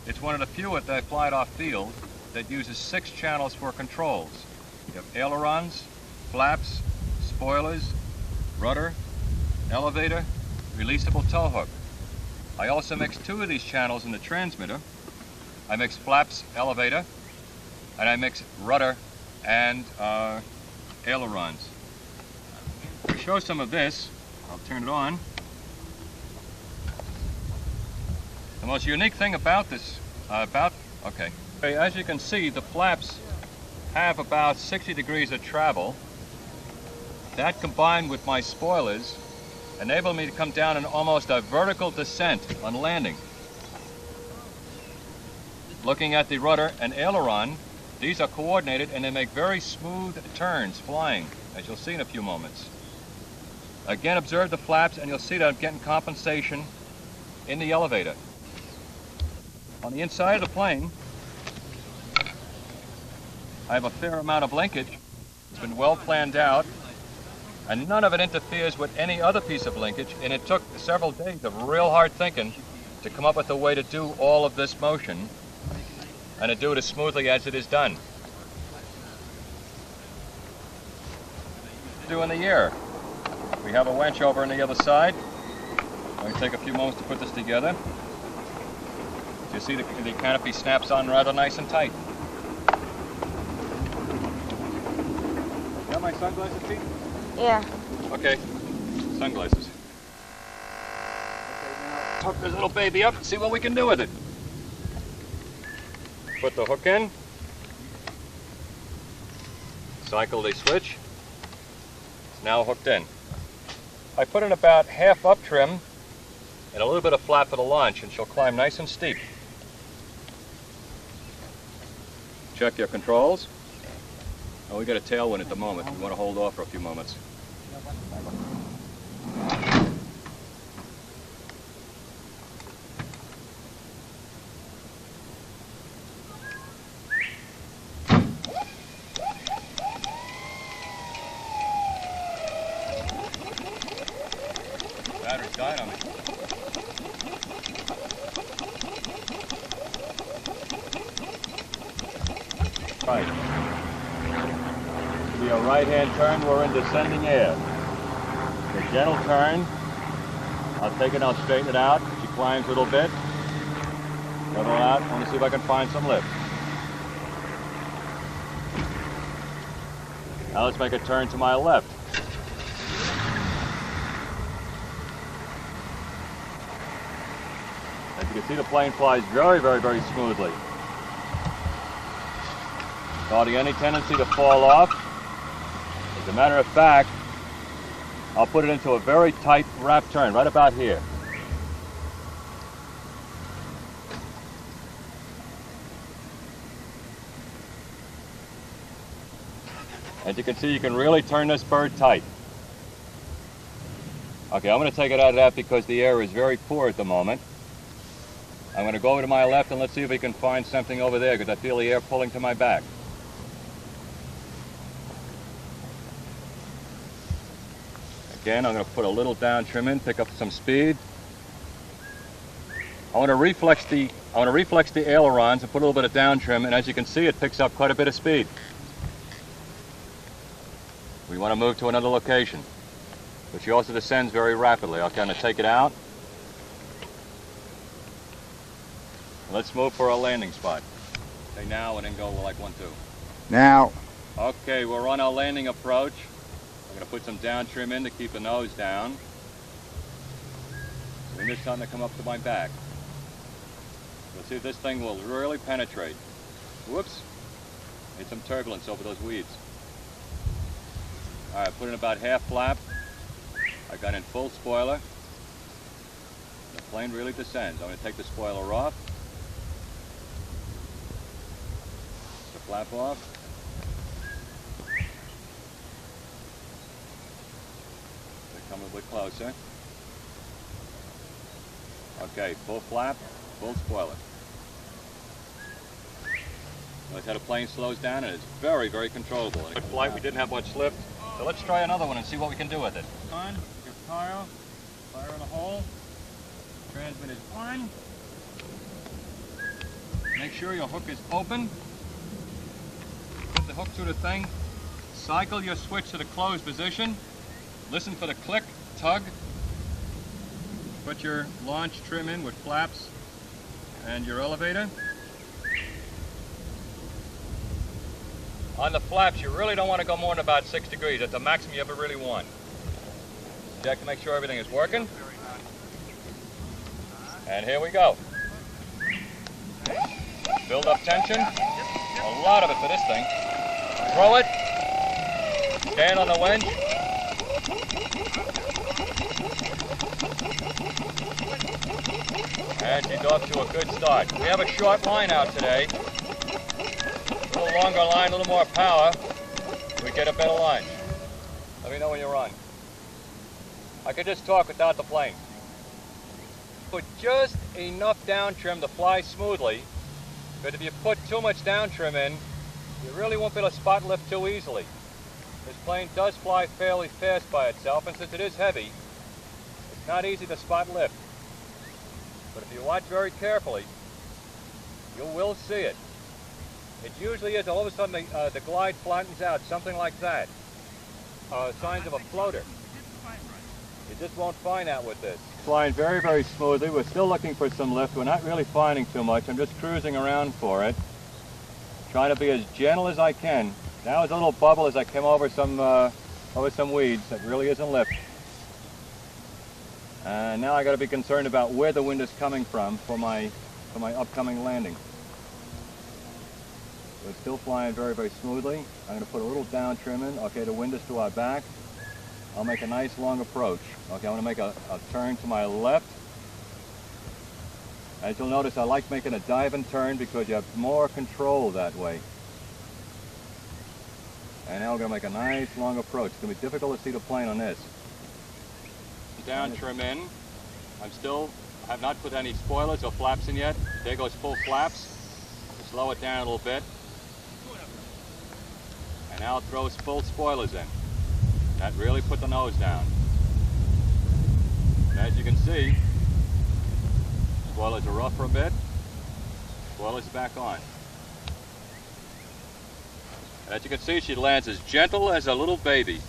It's one of the few that I fly off field that uses 6 channels for controls. You have ailerons, flaps, spoilers, rudder, elevator, releasable tow hook. I also mix 2 of these channels in the transmitter. I mix flaps, elevator, and I mix rudder and ailerons. To show some of this, I'll turn it on. The most unique thing about this, as you can see, the flaps have about 60 degrees of travel. That combined with my spoilers enabled me to come down in almost a vertical descent on landing. Looking at the rudder and aileron, these are coordinated and they make very smooth turns flying, as you'll see in a few moments. Again, observe the flaps and you'll see that I'm getting compensation in the elevator. On the inside of the plane, I have a fair amount of linkage. It's been well planned out, and none of it interferes with any other piece of linkage, and it took several days of real hard thinking to come up with a way to do all of this motion and to do it as smoothly as it is done. Do in the air. We have a winch over on the other side. I'm going to take a few moments to put this together. You see the canopy snaps on rather nice and tight. Got my sunglasses, Pete? Yeah. Okay, sunglasses. Okay, now hook this little baby up and see what we can do with it. Put the hook in. Cycle the switch. It's now hooked in. I put in about half up trim and a little bit of flap for the launch, and she'll climb nice and steep. Check your controls. Oh, we got a tailwind at the moment. We want to hold off for a few moments. Battery's dying on me. Right. It'll be a right-hand turn. We're in descending air. A gentle turn. I'll take it, I'll straighten it out. She climbs a little bit. Level out. I want to see if I can find some lift. Now let's make a turn to my left. As you can see, the plane flies very, very, very smoothly. Hardly any tendency to fall off. As a matter of fact, I'll put it into a very tight wrap turn, right about here. As you can see, you can really turn this bird tight. Okay, I'm going to take it out of that because the air is very poor at the moment. I'm going to go over to my left and let's see if we can find something over there because I feel the air pulling to my back. Again, I'm going to put a little down trim in, pick up some speed. I want to reflex the ailerons and put a little bit of down trim, and as you can see, it picks up quite a bit of speed. We want to move to another location, but she also descends very rapidly. I'll kind of take it out. Let's move for a landing spot. Say now and then go like 1, 2. Now. Okay, we're on our landing approach. I'm going to put some down trim in to keep the nose down. And this time to come up to my back. Let's see if this thing will really penetrate. Whoops. Made some turbulence over those weeds. All right, put in about half flap. I got in full spoiler. The plane really descends. I'm going to take the spoiler off. The flap off. Come a bit closer. Okay, full flap, full spoiler. Notice how the plane slows down and it's very, very controllable. In flight, we didn't have much lift, so let's try another one and see what we can do with it. On, your pile, fire in the hole, transmit is on. Make sure your hook is open. Put the hook through the thing. Cycle your switch to the closed position. Listen for the click, tug. Put your launch trim in with flaps and your elevator. On the flaps, you really don't want to go more than about 6 degrees. That's the maximum you ever really want. Check to make sure everything is working. And here we go. Build up tension. A lot of it for this thing. Throw it. Stand on the winch. And she's off to a good start. We have a short line out today. A little longer line, a little more power. We get a better lunch. Let me know when you're on. I could just talk without the plane. Put just enough down trim to fly smoothly, but if you put too much down trim in, you really won't be able to spot lift too easily. This plane does fly fairly fast by itself, and since it is heavy, it's not easy to spot lift. But if you watch very carefully, you will see it. It usually is, all of a sudden the glide flattens out, something like that. Signs of a floater. You just won't find that with this. Flying very, very smoothly. We're still looking for some lift. We're not really finding too much. I'm just cruising around for it. Trying to be as gentle as I can. Now it's a little bubble as I came over some weeds. That really isn't lift. And now I got to be concerned about where the wind is coming from for my upcoming landing. We're still flying very, very smoothly. I'm going to put a little down trim in. Okay, the wind is to our back. I'll make a nice long approach. Okay, I'm going to make a turn to my left. As you'll notice, I like making a dive and turn because you have more control that way. And now we're going to make a nice long approach. It's going to be difficult to see the plane on this. Down trim in. I have not put any spoilers or flaps in yet. There goes full flaps. Slow it down a little bit. And now it throws full spoilers in. That really put the nose down. And as you can see, spoilers are off for a bit. Spoilers back on. As you can see, she lands as gentle as a little baby.